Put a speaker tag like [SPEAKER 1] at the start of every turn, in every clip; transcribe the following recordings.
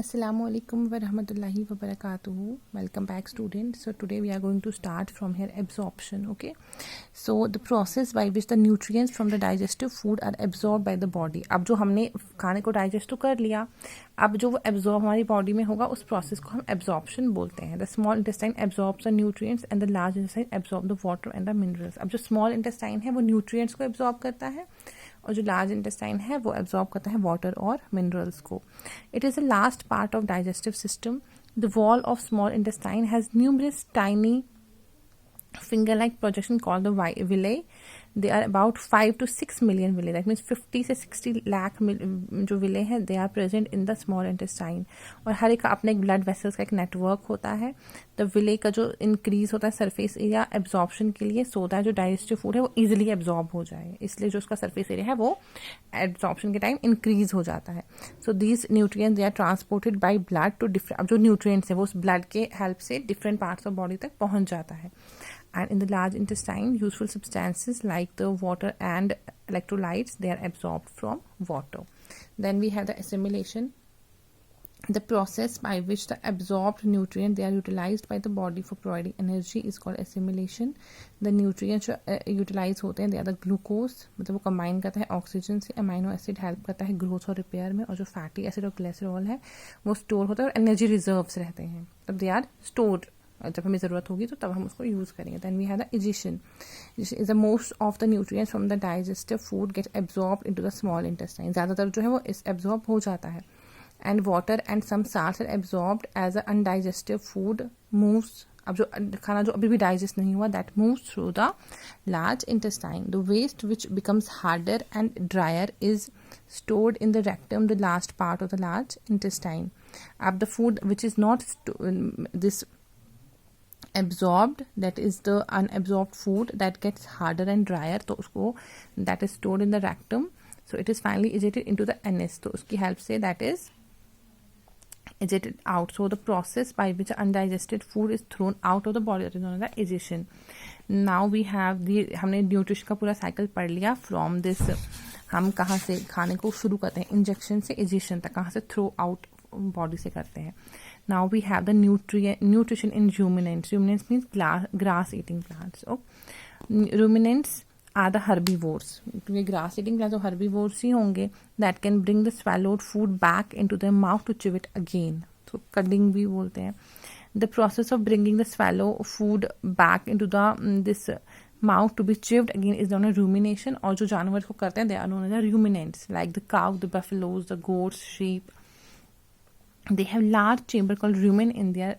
[SPEAKER 1] Assalamualaikum warahmatullahi wabarakatuh. Welcome back, students. So today we are going to start from here absorption. Okay, so the process by which the nutrients from the digestive food are absorbed by the body. अब जो हमने खाने को digest तो कर लिया, अब जो वो एब्जॉर्ब हमारी बॉडी में होगा उस प्रोसेस को हम एब्जॉर्प्शन बोलते हैं. The small intestine absorbs the nutrients and the large intestine absorb the water and the minerals. अब जो स्मॉल इंटेस्टाइन है वो न्यूट्रिएंट्स को एब्जॉर्ब करता है और जो लार्ज इंटेस्टाइन है वो एब्जॉर्ब करता है वाटर और मिनरल्स को. It is the last part of digestive system. The wall of small intestine has numerous tiny finger-like projection called the villi. They are about 5 to 6 million villi. That means 50 से 60 लाख जो विले हैं they are present in the small intestine. और हर एक का अपने एक blood vessels का एक नेटवर्क होता है. तो विले का जो इंक्रीज होता है सरफेस एरिया एब्जॉर्प्शन के लिए, सो दैट जो डाइजेस्टिव फूड है वो इजीली एब्जॉर्ब हो जाए, इसलिए जो उसका सरफेस एरिया है वो एब्जॉर्प्शन के टाइम इंक्रीज हो जाता है. So these nutrients they are transported by blood to different. अब जो न्यूट्रिएंट्स है वो उस ब्लड के हेल्प से डिफरेंट पार्ट्स ऑफ बॉडी तक पहुंच जाता है. And in the large intestine, useful substances like the water and electrolytes, they are absorbed from water. Then we have the assimilation. The process by which the absorbed nutrients they are utilized by the body for providing energy is called assimilation. The nutrients utilize होते हैं they are the glucose, मतलब वो combine करता है oxygen से. Amino acid help करता है growth और रिपेयर में, और जो फैटी एसिड और ग्लिसरॉल है वो स्टोर होता है और एनर्जी रिजर्व्स रहते हैं. तब दे आर स्टोर्ड, जब हमें ज़रूरत होगी तो तब हम उसको यूज़ करेंगे. Then we have the egestion. Is the most of the nutrients from the digestive food get absorb into the small intestine. ज़्यादातर जो है वो इस एब्जॉर्ब हो जाता है. And water and some salts are absorbed as a undigestive food moves. अब जो खाना जो अभी भी डाइजेस्ट नहीं हुआ that moves through the large intestine. The waste which becomes harder and drier is stored in the rectum, the last part of the large intestine. Ab the food which is not this absorbed, that is the unabsorbed food that gets harder and drier, तो उसको that is stored in the rectum, so it is finally ejected into the anus. तो उसकी help से that is ejected out. So the process by which undigested food is thrown out of the body, that is known as the ejection. Now we have the हमने nutrition का पूरा cycle पढ़ लिया. From this हम कहाँ से खाने को शुरू करते हैं, इंजेक्शन से एजेशन तक, कहाँ से थ्रो आउट बॉडी से करते हैं. Now we have the nutrition in ruminants. Ruminants means grass eating plants. Oh, ruminants are the herbivores. क्योंकि grass eating plants तो herbivores ही होंगे. That can bring the swallowed food back into their mouth to chew it again. तो cutting भी बोलते हैं. The process of bringing the swallow food back into the this mouth to be chewed again is known as rumination. और जो जानवर को करते हैं they are known as the ruminants, like the cow, the buffaloes, the goats, sheep. They have large chamber called rumen in their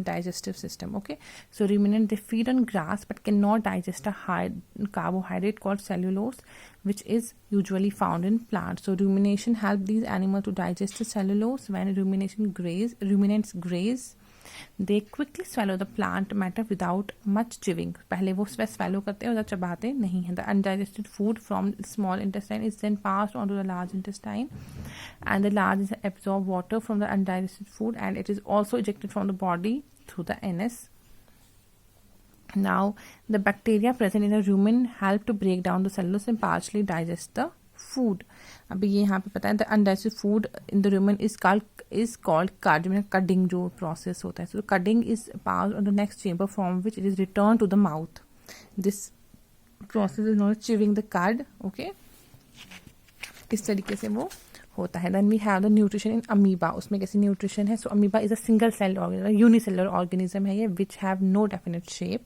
[SPEAKER 1] digestive system. Okay, so ruminant they feed on grass but cannot digest a high carbohydrate called cellulose, which is usually found in plants. So rumination help these animals to digest the cellulose. When ruminants graze, they quickly swallow the plant matter without much chewing. पहले वो swallow करते हैं और चबाते नहीं हैं. The undigested food from small intestine is then passed on to the large intestine, and the large intestine absorb water from the undigested food, and it is also ejected from the body through the anus. Now the bacteria present in the rumen help to break down the cellulose and partially digest the food. अभी ये यहाँ पे पता है the undigested food in the rumen is called cuding, जो process होता है. So cuding is passed on the next chamber from which it is returned to the mouth. This process is known as chewing the cud. Okay, किस तरीके से वो होता है. Then we have the nutrition in amoeba. उसमें कैसी nutrition है. So amoeba is a single celled organism, unicellular organism है ये, which have no definite shape.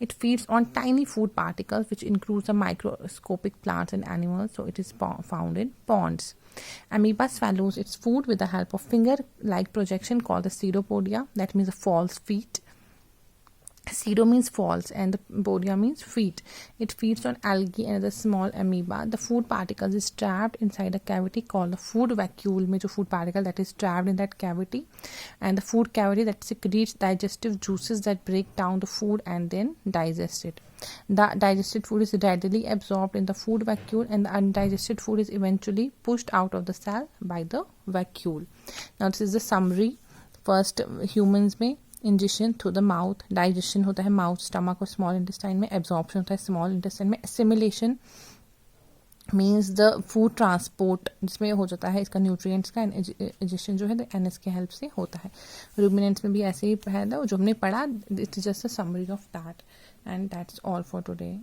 [SPEAKER 1] It feeds on tiny food particles, which includes the microscopic plants and animals. So it is found in ponds. Amoeba swallows its food with the help of finger-like projection called the pseudopodia. That means the false feet. Pseudo means false and the podia means feet. It feeds on algae and other small amoeba. The food particles is trapped inside a cavity called the food vacuole. में जो food particle that is trapped in that cavity, and the food cavity that secretes digestive juices that break down the food and then digest it. The digested food is readily absorbed in the food vacuole, and the undigested food is eventually pushed out of the cell by the vacuole. Now this is the summary. First humans में injection through the mouth, digestion होता है mouth, stomach और small intestine में, absorption होता है small intestine में, assimilation means the food transport, जिसमें हो जाता है इसका न्यूट्रिएंट्स का एडिशन जो है एनएस के हेल्प से होता है। रूमिनेंट्स में भी ऐसे ही है ना, जो हमने पढ़ा, it is just a summary of that, and that's all for today.